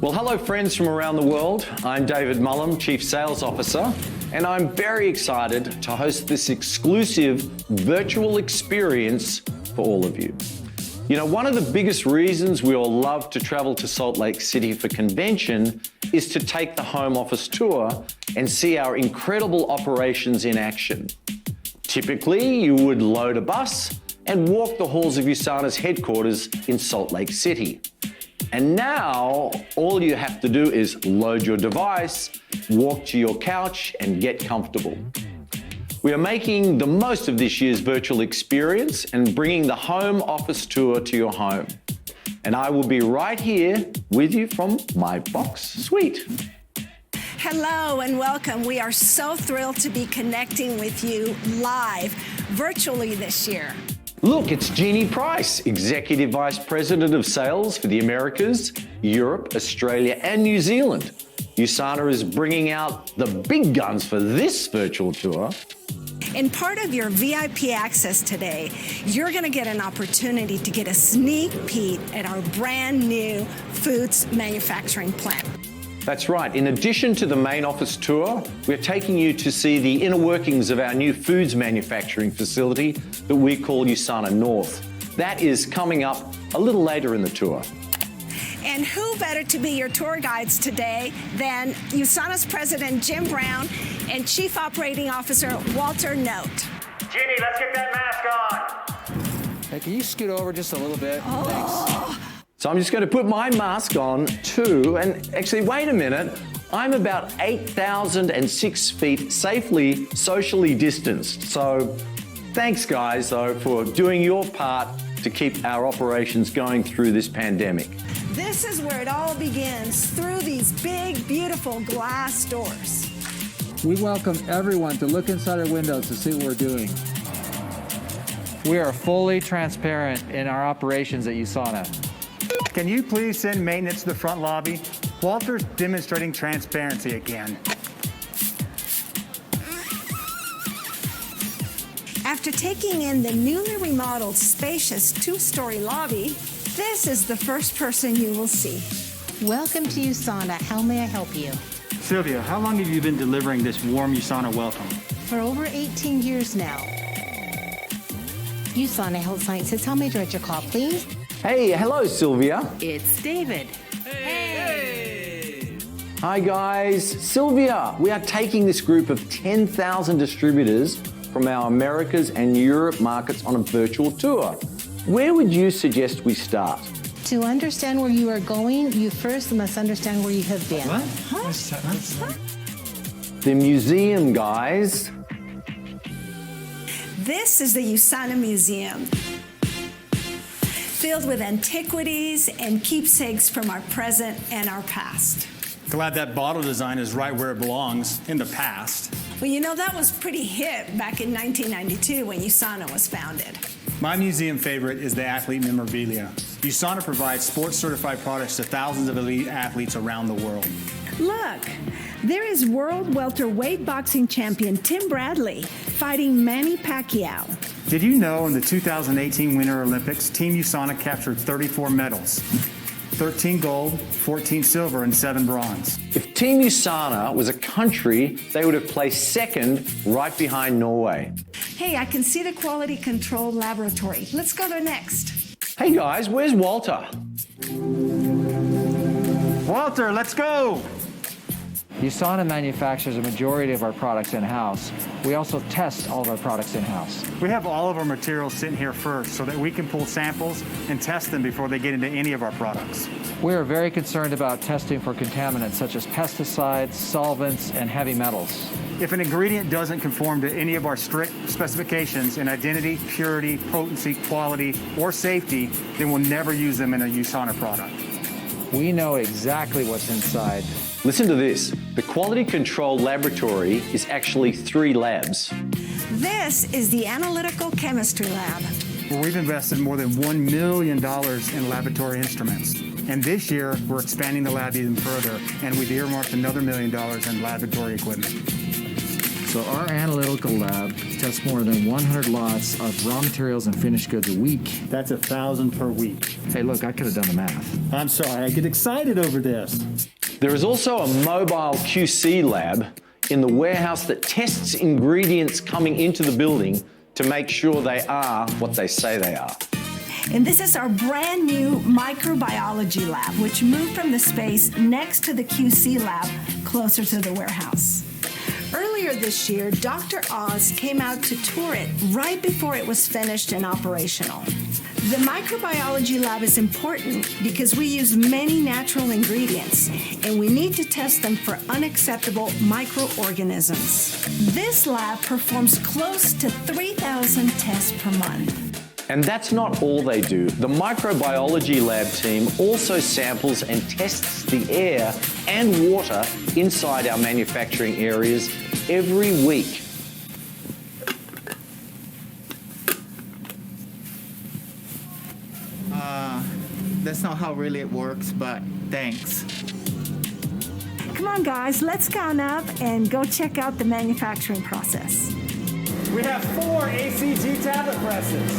Well, hello friends from around the world. I'm David Mullum, Chief Sales Officer, and I'm very excited to host this exclusive virtual experience for all of you. You know, one of the biggest reasons we all love to travel to Salt Lake City for convention is to take the home office tour and see our incredible operations in action. Typically, you would load a bus and walk the halls of USANA's headquarters in Salt Lake City. And now, all you have to do is load your device, walk to your couch, and get comfortable. We are making the most of this year's virtual experience and bringing the home office tour to your home. And I will be right here with you from my box suite. Hello and welcome. We are so thrilled to be connecting with you live, virtually this year. Look, it's Jeannie Price, Executive Vice President of Sales for the Americas, Europe, Australia, and New Zealand. USANA is bringing out the big guns for this virtual tour. In part of your VIP access today, you're going to get an opportunity to get a sneak peek at our brand new foods manufacturing plant. That's right. In addition to the main office tour, we're taking you to see the inner workings of our new foods manufacturing facility that we call USANA North. That is coming up a little later in the tour. And who better to be your tour guides today than USANA's President Jim Brown and Chief Operating Officer Walter Note. Ginny, let's get that mask on. Hey, can you scoot over just a little bit? Oh. Thanks. So I'm just going to put my mask on too, and actually, wait a minute. I'm about 8,006 feet safely socially distanced. So thanks guys though for doing your part to keep our operations going through this pandemic. This is where it all begins, through these big, beautiful glass doors. We welcome everyone to look inside our windows to see what we're doing. We are fully transparent in our operations at USANA. Can you please send maintenance to the front lobby? Walter's demonstrating transparency again. After taking in the newly remodeled, spacious two-story lobby, this is the first person you will see. Welcome to USANA. How may I help you? Sylvia, how long have you been delivering this warm USANA welcome? For over 18 years now. USANA Health Sciences, how may I direct your call, please? Hey, hello Sylvia. It's David. Hey! Hi guys. Sylvia, we are taking this group of 10,000 distributors from our Americas and Europe markets on a virtual tour. Where would you suggest we start? To understand where you are going, you first must understand where you have been. What? Huh? The museum, guys. This is the USANA Museum, filled with antiquities and keepsakes from our present and our past. Glad that bottle design is right where it belongs, in the past. Well, you know, that was pretty hip back in 1992 when USANA was founded. My museum favorite is the athlete memorabilia. USANA provides sports-certified products to thousands of elite athletes around the world. Look, there is world welterweight boxing champion Tim Bradley fighting Manny Pacquiao. Did you know in the 2018 Winter Olympics, Team USANA captured 34 medals? 13 gold, 14 silver, and 7 bronze. If Team USANA was a country, they would have placed second right behind Norway. Hey, I can see the quality control laboratory. Let's go there next. Hey guys, where's Walter? Walter, let's go! USANA manufactures a majority of our products in-house. We also test all of our products in-house. We have all of our materials sitting here first so that we can pull samples and test them before they get into any of our products. We are very concerned about testing for contaminants such as pesticides, solvents, and heavy metals. If an ingredient doesn't conform to any of our strict specifications in identity, purity, potency, quality, or safety, then we'll never use them in a USANA product. We know exactly what's inside. Listen to this. The quality control laboratory is actually 3 labs. This is the Analytical Chemistry Lab, Where we've invested more than $1 million in laboratory instruments. And this year, we're expanding the lab even further, and we've earmarked another $1 million in laboratory equipment. So our analytical lab tests more than 100 lots of raw materials and finished goods a week. That's 1,000 per week. Hey, look, I could have done the math. I'm sorry, I get excited over this. There is also a mobile QC lab in the warehouse that tests ingredients coming into the building to make sure they are what they say they are. And this is our brand new Microbiology Lab, which moved from the space next to the QC lab closer to the warehouse. Earlier this year, Dr. Oz came out to tour it right before it was finished and operational. The Microbiology Lab is important because we use many natural ingredients and we need to test them for unacceptable microorganisms. This lab performs close to 3,000 tests per month. And that's not all they do. The Microbiology Lab team also samples and tests the air and water inside our manufacturing areas every week. That's not how really it works, but thanks. Come on, guys, let's go on up and go check out the manufacturing process. We have 4 ACG tablet presses,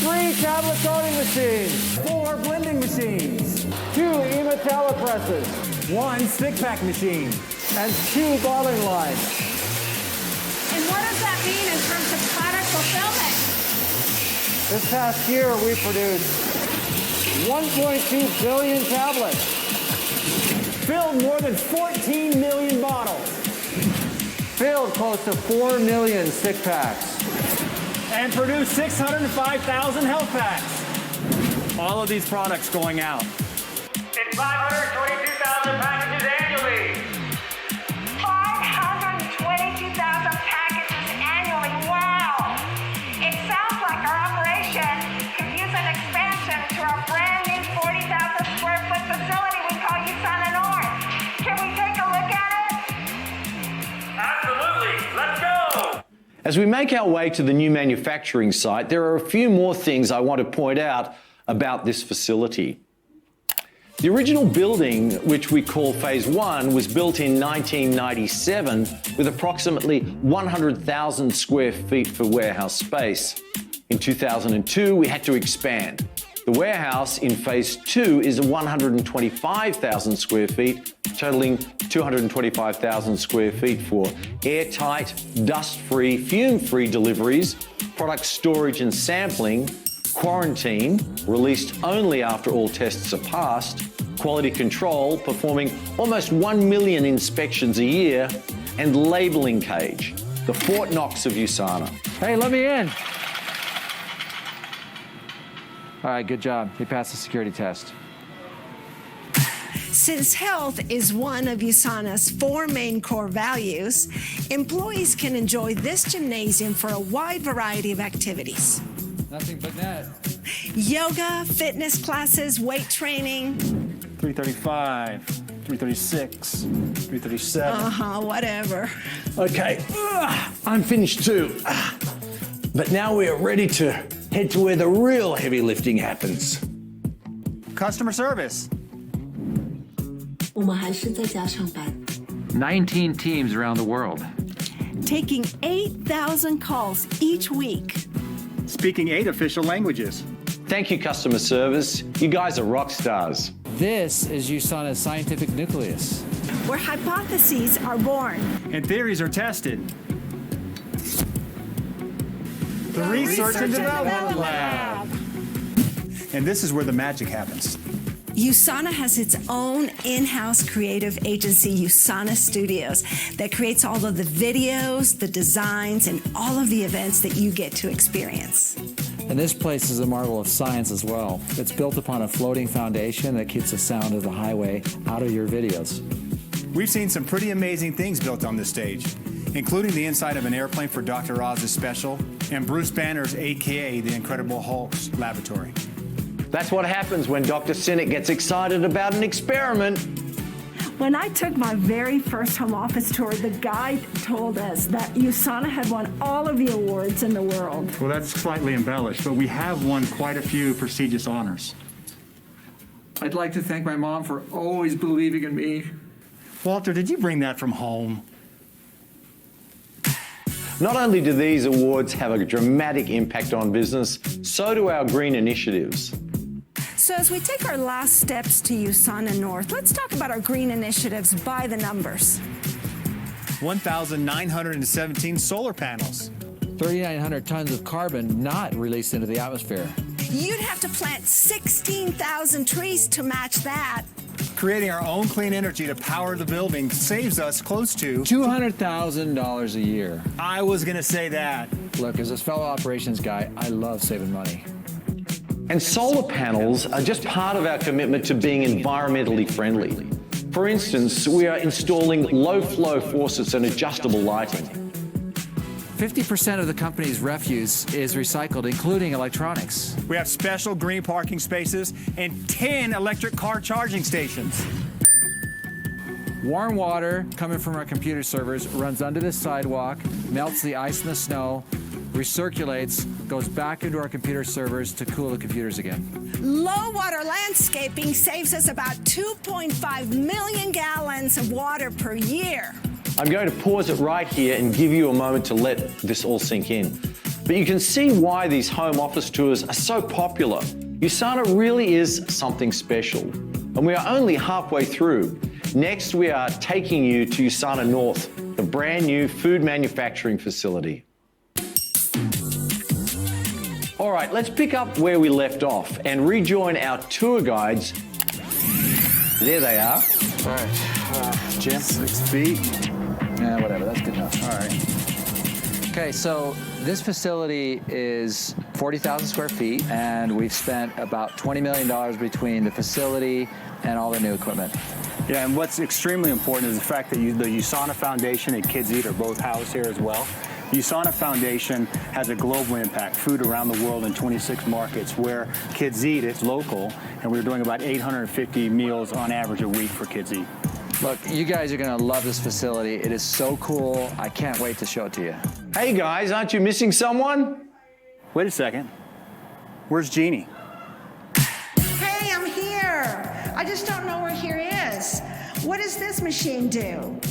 3 tablet coating machines, 4 blending machines, 2 EMA tablet presses, 1 stick pack machine, and 2 bottling lines. And what does that mean in terms of product fulfillment? This past year, we produced 1.2 billion tablets, filled more than 14 million bottles, filled close to 4 million stick packs, and produced 605,000 health packs. All of these products going out. In 522,000 packages annually. 522,000 packages annually. Wow! It sounds like our operation could use an expansion to our brand new 40,000 square foot facility we call USANA North. Can we take a look at it? Absolutely. Let's go! As we make our way to the new manufacturing site, there are a few more things I want to point out about this facility. The original building, which we call Phase 1, was built in 1997 with approximately 100,000 square feet for warehouse space. In 2002, we had to expand. The warehouse in Phase 2 is 125,000 square feet, totaling 225,000 square feet for airtight, dust-free, fume-free deliveries, product storage and sampling, quarantine, released only after all tests are passed, quality control, performing almost 1 million inspections a year, and labeling cage, the Fort Knox of USANA. Hey, let me in. All right, good job. You passed the security test. Since health is one of USANA's 4 main core values, employees can enjoy this gymnasium for a wide variety of activities. Nothing but net. Yoga, fitness classes, weight training. 335, 336, 337. Whatever. Okay, I'm finished too. But now we are ready to head to where the real heavy lifting happens. Customer service. 我们还是在家上班。 19 teams around the world. Taking 8,000 calls each week. Speaking 8 official languages. Thank you, customer service. You guys are rock stars. This is USANA's scientific nucleus. Where hypotheses are born. And theories are tested. The Research and Development Lab. And this is where the magic happens. USANA has its own in-house creative agency, USANA Studios, that creates all of the videos, the designs, and all of the events that you get to experience. And this place is a marvel of science as well. It's built upon a floating foundation that keeps the sound of the highway out of your videos. We've seen some pretty amazing things built on this stage, including the inside of an airplane for Dr. Oz's special and Bruce Banner's AKA the Incredible Hulk's laboratory. That's what happens when Dr. Sinnott gets excited about an experiment. When I took my very first home office tour, the guide told us that USANA had won all of the awards in the world. Well, that's slightly embellished, but we have won quite a few prestigious honors. I'd like to thank my mom for always believing in me. Walter, did you bring that from home? Not only do these awards have a dramatic impact on business, so do our green initiatives. So as we take our last steps to USANA North, let's talk about our green initiatives by the numbers. 1,917 solar panels. 3,900 tons of carbon not released into the atmosphere. You'd have to plant 16,000 trees to match that. Creating our own clean energy to power the building saves us close to $200,000 a year. I was going to say that. Look, as a fellow operations guy, I love saving money. And solar panels are just part of our commitment to being environmentally friendly. For instance, we are installing low-flow faucets and adjustable lighting. 50% of the company's refuse is recycled, including electronics. We have special green parking spaces and 10 electric car charging stations. Warm water coming from our computer servers runs under the sidewalk, melts the ice and the snow, recirculates, goes back into our computer servers to cool the computers again. Low water landscaping saves us about 2.5 million gallons of water per year. I'm going to pause it right here and give you a moment to let this all sink in. But you can see why these home office tours are so popular. USANA really is something special, and we are only halfway through. Next, we are taking you to USANA North, the brand new food manufacturing facility. All right, let's pick up where we left off and rejoin our tour guides. There they are. All right, Jim? 6 feet. Yeah, whatever, that's good enough. All right. Okay, so this facility is 40,000 square feet, and we've spent about $20 million between the facility and all the new equipment. Yeah, and what's extremely important is the fact that the USANA Foundation and Kids Eat are both housed here as well. The USANA Foundation has a global impact, food around the world in 26 markets, where Kids Eat, it's local, and we're doing about 850 meals on average a week for Kids Eat. Look, you guys are gonna love this facility. It is so cool. I can't wait to show it to you. Hey guys, aren't you missing someone? Wait a second. Where's Jeannie? Hey, I'm here. I just don't know where here is. What does this machine do?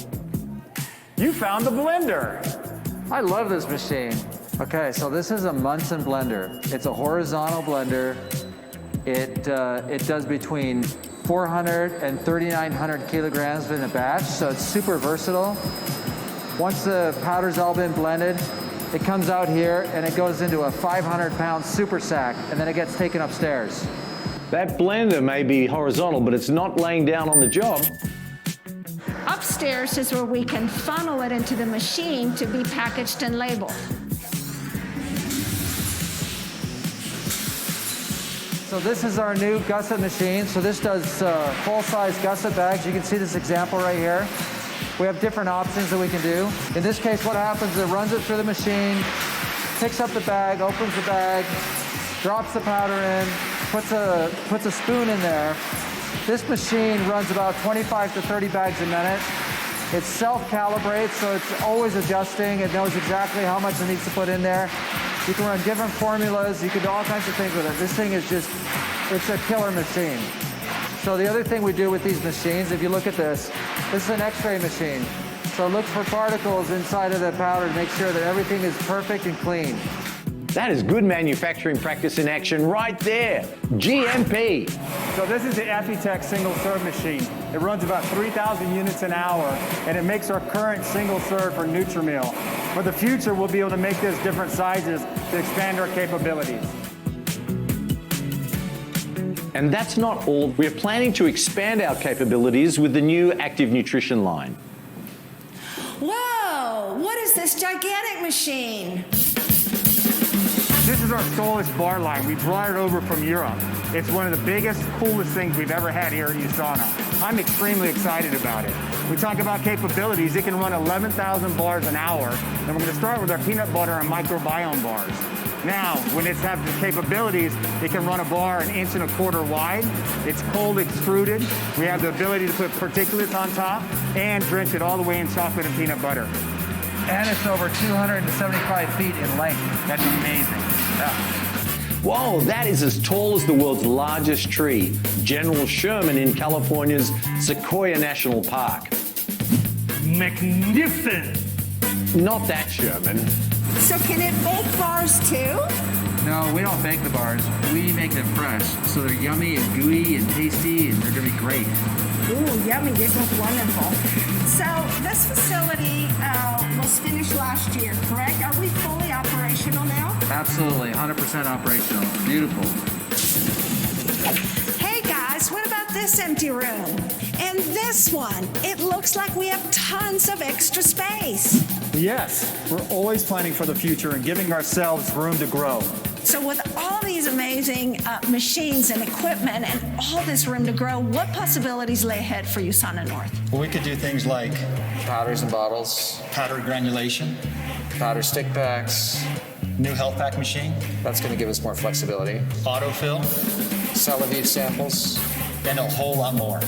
You found the blender. I love this machine. Okay, so this is a Munson blender. It's a horizontal blender. It does between 400 and 3,900 kilograms in a batch, so it's super versatile. Once the powder's all been blended, it comes out here and it goes into a 500-pound super sack, and then it gets taken upstairs. That blender may be horizontal, but it's not laying down on the job. Upstairs is where we can funnel it into the machine to be packaged and labeled. So this is our new Gusset machine. So this does full-size Gusset bags. You can see this example right here. We have different options that we can do. In this case, what happens is it runs it through the machine, picks up the bag, opens the bag, drops the powder in, puts a spoon in there. This machine runs about 25 to 30 bags a minute. It self-calibrates, so it's always adjusting. It knows exactly how much it needs to put in there. You can run different formulas. You can do all kinds of things with it. This thing is just, it's a killer machine. So the other thing we do with these machines, if you look at this is an X-ray machine. So look for particles inside of the powder to make sure that everything is perfect and clean. That is good manufacturing practice in action right there. GMP. So this is the Epitech single-serve machine. It runs about 3,000 units an hour, and it makes our current single-serve for Nutrimil. For the future, we'll be able to make this different sizes to expand our capabilities. And that's not all. We're planning to expand our capabilities with the new active nutrition line. Whoa, what is this gigantic machine? This is our Solus bar line. We brought it over from Europe. It's one of the biggest, coolest things we've ever had here at USANA. I'm extremely excited about it. We talk about capabilities. It can run 11,000 bars an hour. And we're going to start with our peanut butter and microbiome bars. Now, when it's have the capabilities, it can run a bar 1.25 inches wide. It's cold extruded. We have the ability to put particulates on top and drench it all the way in chocolate and peanut butter. And it's over 275 feet in length. That's amazing. Yeah. Whoa, that is as tall as the world's largest tree, General Sherman in California's Sequoia National Park. Magnificent. Not that German. So can it bake bars too? No, we don't bake the bars. We make them fresh. So they're yummy and gooey and tasty, and they're going to be great. Ooh, yummy. This looks wonderful. So this facility was finished last year, correct? Are we fully operational now? Absolutely, 100% operational. Beautiful. Hey guys, what about this empty room? And this one? It looks like we have tons of extra space. Yes, we're always planning for the future and giving ourselves room to grow. So with all these amazing machines and equipment and all this room to grow, what possibilities lay ahead for USANA North? Well, we could do things like Powders and bottles, powder granulation, powder stick packs. new health pack machine, That's going to give us more flexibility. autofill, Cell-of-each samples. and a whole lot more.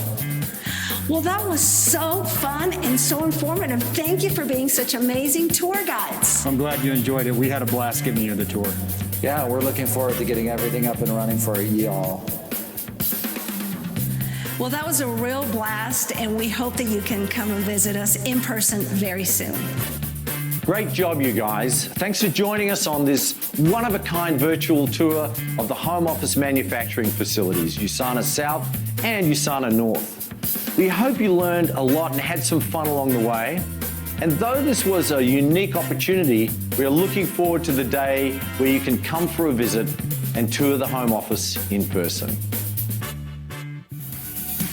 Well, that was so fun and so informative. Thank you for being such amazing tour guides. I'm glad you enjoyed it. We had a blast giving you the tour. Yeah, we're looking forward to getting everything up and running for y'all. Well, that was a real blast, and we hope that you can come and visit us in person very soon. Great job, you guys. Thanks for joining us on this one-of-a-kind virtual tour of the home office manufacturing facilities, USANA South and USANA North. We hope you learned a lot and had some fun along the way. And though this was a unique opportunity, we are looking forward to the day where you can come for a visit and tour the home office in person.